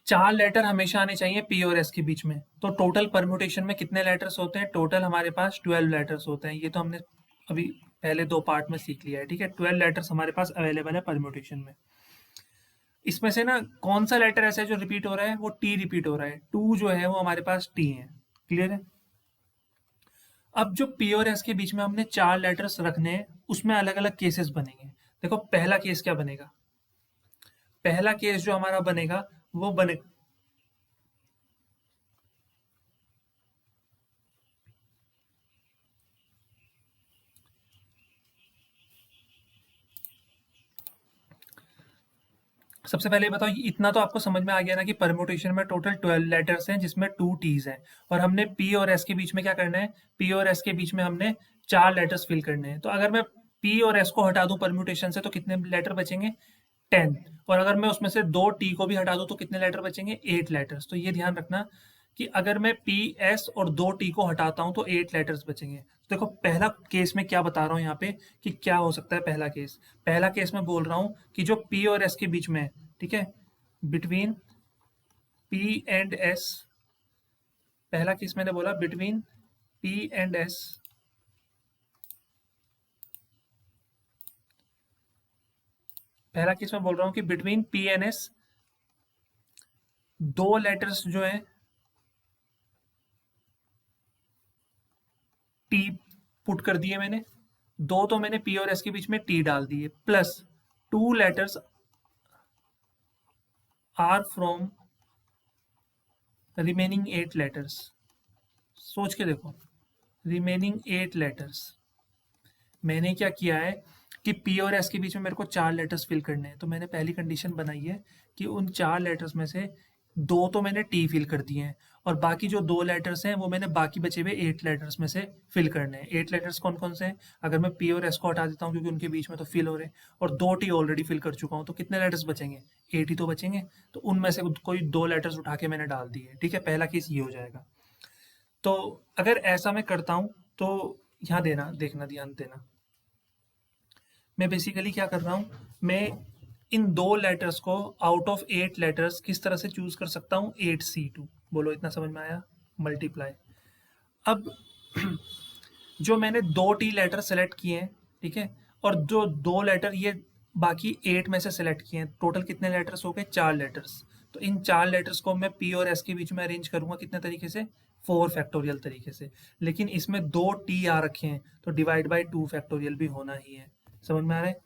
4 लेटर हमेशा आने चाहिए पी और एस के बीच में। तो टोटल परम्यूटेशन में कितने लेटर्स होते हैं? टोटल हमारे पास 12 लेटर्स होते हैं। ये तो हमने अभी पहले 2 पार्ट में सीख लिया है, ठीक है। 12 लेटर्स हमारे पास अवेलेबल है परम्यूटेशन में। इसमें से ना कौन सा लेटर ऐसा है जो रिपीट हो रहा है? वो टी रिपीट हो रहा है। 2 जो है वो हमारे पास टी है। क्लियर है? अब जो पी और एस के बीच में हमने 4 लेटर्स रखने हैं, उसमें अलग अलग केसेस बनेंगे। देखो पहला केस क्या बनेगा? पहला केस जो हमारा बनेगा वो बने सबसे पहले बताओ, इतना तो आपको समझ में आ गया ना कि परम्यूटेशन में टोटल 12 लेटर्स हैं जिसमें 2 टीज हैं, और हमने पी और एस के बीच में क्या करना है? पी और एस के बीच में हमने 4 लेटर्स फिल करने हैं। तो अगर मैं पी और एस को हटा दूं परम्यूटेशन से तो कितने लेटर बचेंगे? 10। और अगर मैं उसमें से 2 टी को भी हटा दूं तो कितने लेटर बचेंगे? 8 लेटर्स। तो ये ध्यान रखना कि अगर मैं पी एस और 2 टी को हटाता हूं तो 8 लेटर्स बचेंगे। तो देखो पहला केस में क्या बता रहा हूं यहाँ पे कि क्या हो सकता है। पहला केस में बोल रहा हूं कि जो पी और एस के बीच में है, ठीक है, बिटवीन पी एंड एस। पहला केस मैंने बोला बिटवीन पी एंड एस। पहला केस मैं बोल रहा हूं कि between P and S 2 letters जो है टी पुट कर दिए मैंने। 2 तो मैंने पी और एस के बीच में टी डाल दिए, plus 2 letters are from remaining 8 letters. सोच के देखो, रिमेनिंग 8 लेटर्स। मैंने क्या किया है कि पी और एस के बीच में मेरे को 4 लेटर्स फिल करने हैं। तो मैंने पहली कंडीशन बनाई है कि उन 4 लेटर्स में से 2 तो मैंने टी फिल कर दिए हैं, और बाकी जो 2 लेटर्स हैं वो मैंने बाकी बचे हुए 8 लेटर्स में से फिल करने हैं। 8 लेटर्स कौन कौन से हैं? अगर मैं पी और एस को हटा देता हूँ क्योंकि उनके बीच में तो फिल हो रहे हैं, और 2 टी ऑलरेडी फिल कर चुका हूँ, तो कितने लेटर्स बचेंगे? 8 ही तो बचेंगे। तो उनमें से कोई 2 लेटर्स उठा के मैंने डाल दिए, ठीक है। पहला केस ये हो जाएगा। तो अगर ऐसा मैं करता हूँ तो यहाँ देना, देखना, ध्यान देना। मैं बेसिकली क्या कर रहा हूँ, मैं इन 2 लेटर्स को आउट ऑफ 8 लेटर्स किस तरह से चूज कर सकता हूँ? 8C2। बोलो इतना समझ में आया? मल्टीप्लाई। अब जो मैंने 2 टी लेटर सेलेक्ट किए हैं, ठीक है, और जो 2 लेटर ये बाकी 8 में से सेलेक्ट किए हैं, टोटल कितने लेटर्स हो गए? 4 लेटर्स। तो इन 4 लेटर्स को मैं पी और एस के बीच में अरेंज करूंगा कितने तरीके से? 4 फैक्टोरियल तरीके से। लेकिन इसमें 2 टी आ रखे हैं तो डिवाइड बाई 2 फैक्टोरियल भी होना ही है। समझ में आ रहा है?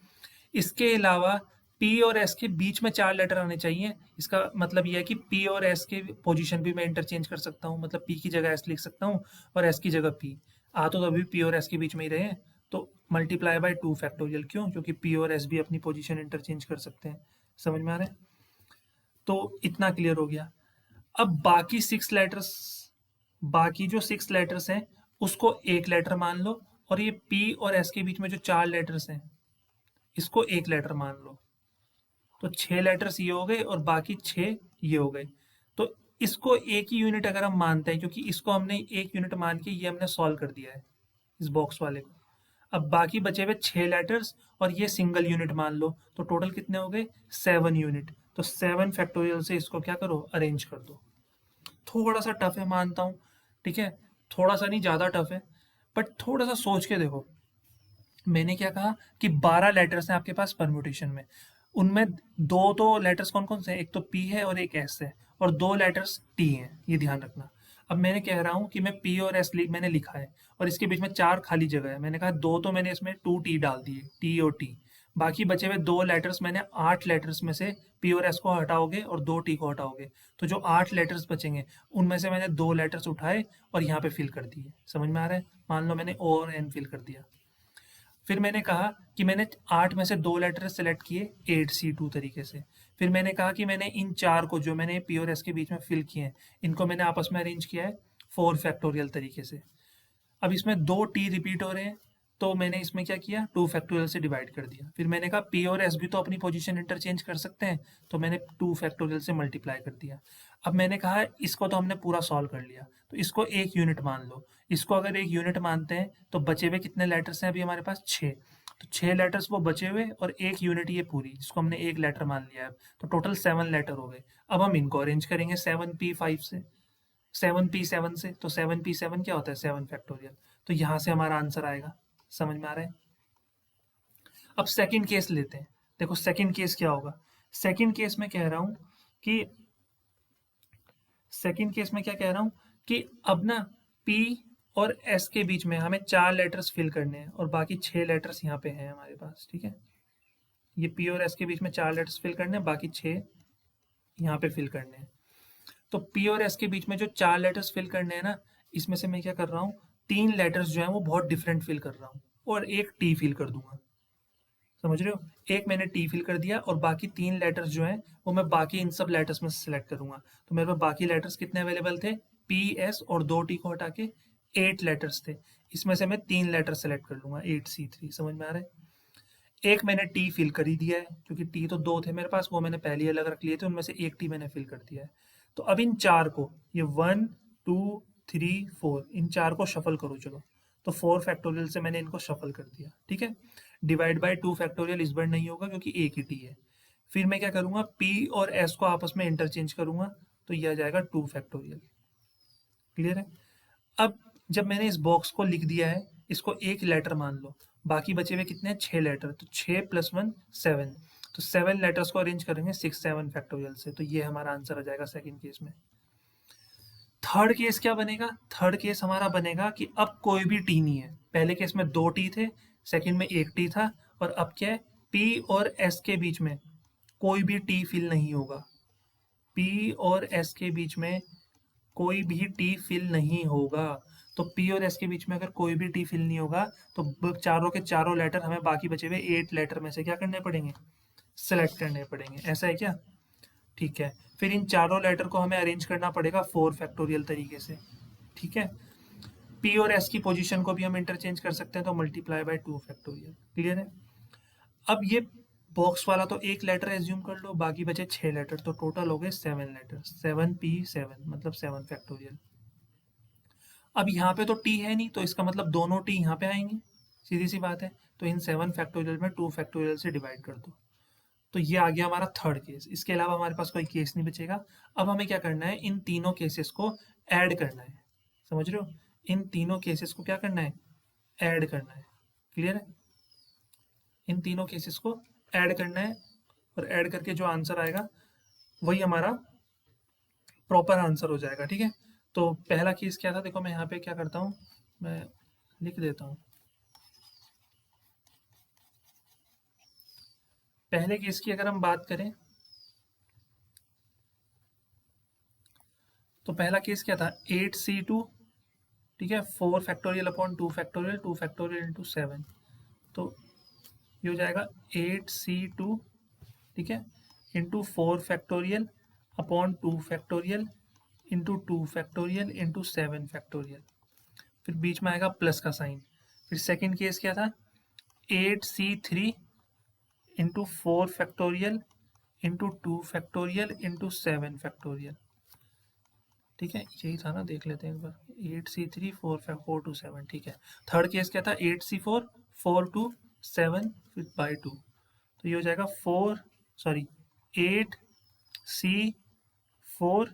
इसके अलावा पी और एस के बीच में 4 लेटर आने चाहिए। इसका मतलब यह है कि पी और एस के पोजीशन भी मैं इंटरचेंज कर सकता हूँ, मतलब पी की जगह एस लिख सकता हूँ और एस की जगह पी। आ तो अभी पी और एस के बीच में ही रहे हैं, तो मल्टीप्लाई बाय 2 फैक्टोरियल। क्यों? क्योंकि पी और एस भी अपनी पोजीशन इंटरचेंज कर सकते हैं। समझ में आ रहा है? तो इतना क्लियर हो गया। अब बाकी 6 लेटर्स, बाकी जो 6 लेटर्स हैं उसको एक लेटर मान लो, और ये पी और एस के बीच में जो 4 लेटर्स हैं इसको एक लेटर मान लो। तो 6 लेटर्स ये हो गए और बाकी 6 ये हो गए। तो इसको एक ही यूनिट अगर हम मानते हैं, क्योंकि इसको हमने एक यूनिट मान के ये हमने सॉल्व कर दिया है इस बॉक्स वाले को। अब बाकी बचे हुए 6 लेटर्स और ये सिंगल यूनिट मान लो, तो टोटल कितने हो गए? 7 यूनिट। तो 7 फैक्टोरियल से इसको क्या करो? अरेंज कर दो। थोड़ा सा टफ है मानता हूँ, ठीक है, थोड़ा सा नहीं, ज़्यादा टफ है, बट थोड़ा सा सोच के देखो। मैंने क्या कहा कि 12 लेटर्स हैं आपके पास परम्यूटेशन में। उनमें 2 तो लेटर्स कौन कौन से हैं? एक तो पी है और एक एस है, और 2 लेटर्स टी हैं, ये ध्यान रखना। अब मैंने कह रहा हूँ कि मैं पी और एस मैंने लिखा है, और इसके बीच में 4 खाली जगह है। मैंने कहा 2 तो मैंने इसमें 2 टी डाल दिए, टी और टी। बाकी बचे हुए 2 लेटर्स मैंने 8 लेटर्स में से पी और एस को हटाओगे और 2 टी को हटाओगे, तो जो 8 लेटर्स बचेंगे उनमें से मैंने 2 लेटर्स उठाए और यहाँ पे फिल कर दिए। समझ में आ रहा है? मान लो मैंने ओ और एन फिल कर दिया। फिर मैंने कहा कि मैंने 8 में से 2 लेटर सेलेक्ट किए 8C2 तरीके से। फिर मैंने कहा कि मैंने इन 4 को जो मैंने पी और एस के बीच में फिल किए हैं, इनको मैंने आपस में अरेंज किया है 4 फैक्टोरियल तरीके से। अब इसमें 2 टी रिपीट हो रहे हैं, तो मैंने इसमें क्या किया, 2 फैक्टोरियल से डिवाइड कर दिया। फिर मैंने कहा पी और एस भी तो अपनी पोजीशन इंटरचेंज कर सकते हैं, तो मैंने 2 फैक्टोरियल से मल्टीप्लाई कर दिया। अब मैंने कहा इसको तो हमने पूरा सॉल्व कर लिया, तो इसको एक यूनिट मान लो। इसको अगर एक यूनिट मानते हैं तो बचे हुए कितने लेटर्स हैं अभी हमारे पास? 6। तो 6 लेटर्स वो बचे हुए और एक यूनिट ये पूरी, जिसको हमने एक लेटर मान लिया है, तो टोटल 7 लेटर हो गए। अब हम इनको अरेंज करेंगे 7p5 से, 7p7 से। तो 7p7 क्या होता है? 7 फैक्टोरियल। तो यहाँ से हमारा आंसर आएगा। समझ में आ रहा है? अब सेकंड केस लेते हैं। देखो सेकंड केस क्या होगा। सेकंड केस में कह रहा हूँ कि सेकंड केस में क्या कह रहा हूँ कि अब ना P और S के बीच में हमें 4 लेटर्स फिल करने हैं और बाकी 6 लेटर्स यहाँ पे हैं हमारे पास। ठीक है, ये P और S के बीच में 4 लेटर्स फिल करने हैं, बाकी 6 यहाँ पे फिल करने हैं। तो P और S के बीच में जो 4 लेटर्स फिल करने हैं ना, इसमें से मैं क्या कर रहा हूँ, 3 लेटर्स जो हैं वो बहुत डिफरेंट फिल कर रहा हूँ और एक T फिल कर दूंगा। समझ रहे हो? एक मैंने टी फिल कर दिया और बाकी 3 लेटर्स जो हैं वो मैं बाकी इन सब लेटर्स में सेलेक्ट करूंगा। तो मेरे पास बाकी लेटर्स कितने अवेलेबल थे? पी एस और 2 टी को हटा के 8 लेटर्स थे। इसमें से मैं 3 लेटर सेलेक्ट कर लूंगा, 8C3। समझ में आ रहा है? एक मैंने टी फिल कर ही दिया है, क्योंकि टी तो 2 थे मेरे पास, वो मैंने पहले ही अलग रख लिए थे, उनमें से एक टी मैंने फिल कर दिया है। तो अब इन 4 को, ये 1 2 3 4, इन 4 को शफल करो। चलो, तो 4 फैक्टोरियल से मैंने इनको शफल कर दिया। ठीक है, डिवाइड बाय 2 फैक्टोरियल इस बार नहीं होगा क्योंकि एक ही टी है। फिर मैं क्या करूंगा, पी और एस को आपस में इंटरचेंज करूंगा, तो यह आ जाएगा 2 फैक्टोरियल। क्लियर है? अब जब मैंने इस बॉक्स को लिख दिया है, इसको एक लेटर मान लो, बाकी बचे हुए कितने हैं? 6 लेटर। तो 6 + 1 7। तो 7 लेटर्स को अरेंज करेंगे 6 7 फैक्टोरियल से, तो ये हमारा आंसर आ जाएगा सेकंड केस में। थर्ड केस क्या बनेगा? थर्ड केस हमारा बनेगा कि अब कोई भी टी नहीं है। पहले केस में 2 टी थे, सेकंड में एक टी था, और अब क्या है, पी और एस के बीच में कोई भी टी फिल नहीं होगा। पी और एस के बीच में कोई भी टी फिल नहीं होगा। तो पी और एस के बीच में अगर कोई भी टी फिल नहीं होगा, तो चारों के चारों लेटर हमें बाकी बचे हुए 8 लेटर में से क्या करने पड़ेंगे? सेलेक्ट करने पड़ेंगे। ऐसा है क्या? ठीक है, फिर इन चारों लेटर को हमें अरेंज करना पड़ेगा 4 फैक्टोरियल तरीके से। ठीक है, पी और एस की पोजीशन को भी हम इंटरचेंज कर सकते हैं, तो मल्टीप्लाई बाय 2 फैक्टोरियल। क्लियर है? अब ये बॉक्स वाला तो एक लेटर एज्यूम कर लो, बाकी बचे 6 लेटर, तो टोटल हो गए 7 लेटर। 7p7 मतलब 7 फैक्टोरियल। अब यहाँ पे तो टी है नहीं, तो इसका मतलब दोनों टी यहाँ पे आएंगे, सीधी सी बात है। तो इन 7 फैक्टोरियल में 2 फैक्टोरियल से डिवाइड कर दो। तो ये आ गया हमारा थर्ड केस। इसके अलावा हमारे पास कोई केस नहीं बचेगा। अब हमें क्या करना है, इन तीनों केसेस को ऐड करना है। समझ रहे हो? इन तीनों केसेस को क्या करना है? ऐड करना है। क्लियर है? इन तीनों केसेस को ऐड करना है, और ऐड करके जो आंसर आएगा वही हमारा प्रॉपर आंसर हो जाएगा। ठीक है, तो पहला केस क्या था? देखो मैं यहाँ पे क्या करता हूँ, मैं लिख देता हूँ। पहले केस की अगर हम बात करें, तो पहला केस क्या था? 8C2। ठीक है, 4 factorial upon 2 factorial, 2 factorial into 7। तो ये हो जाएगा 8C2, ठीक है, into 4 factorial upon 2 factorial into 2 factorial into 7 factorial. फिर बीच में आएगा प्लस का साइन। फिर सेकंड केस क्या था? 8C3 into 4 factorial into 2 factorial into 7 factorial. ठीक है, यही था ना, देख लेते हैं एक बार। 8C3 4 2 7। ठीक है, थर्ड केस क्या था? 8C4 4 2 7 फिर बाई 2। तो ये हो जाएगा 8C4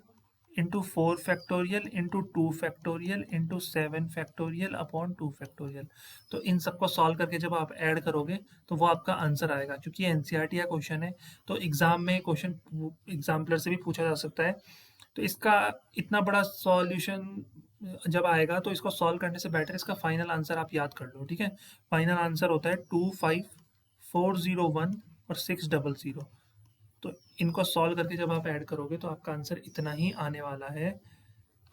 into 4 factorial into 2 factorial into 7 factorial upon 2 factorial. तो इन सबको सॉल्व करके जब आप ऐड करोगे तो वो आपका आंसर आएगा। क्योंकि एनसीईआरटी का क्वेश्चन है, तो एग्जाम में क्वेश्चन एग्जाम्पलर से भी पूछा जा सकता है। तो इसका इतना बड़ा सॉल्यूशन जब आएगा तो इसको सॉल्व करने से बेटर इसका फाइनल आंसर आप याद कर लो। ठीक है, फाइनल आंसर होता है 401 और 600। तो इनको सॉल्व करके जब आप ऐड करोगे तो आपका आंसर इतना ही आने वाला है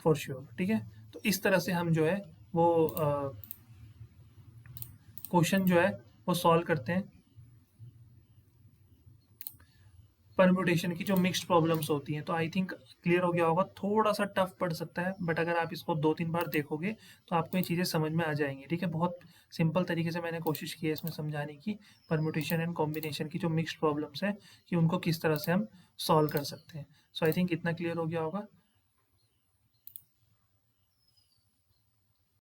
फॉर श्योर। ठीक है, तो इस तरह से हम जो है वो क्वेश्चन जो है वो सॉल्व करते हैं। परम्यूटेशन की जो मिक्स्ड प्रॉब्लम्स होती हैं, तो आई थिंक क्लियर हो गया होगा। थोड़ा सा टफ पड़ सकता है, बट अगर आप इसको 2-3 बार देखोगे तो आपको ये चीज़ें समझ में आ जाएंगी। ठीक है, बहुत सिंपल तरीके से मैंने कोशिश की है इसमें समझाने की, परम्यूटेशन एंड कॉम्बिनेशन की जो मिक्स्ड प्रॉब्लम्स हैं कि उनको किस तरह से हम सॉल्व कर सकते हैं। सो आई थिंक इतना क्लियर हो गया होगा।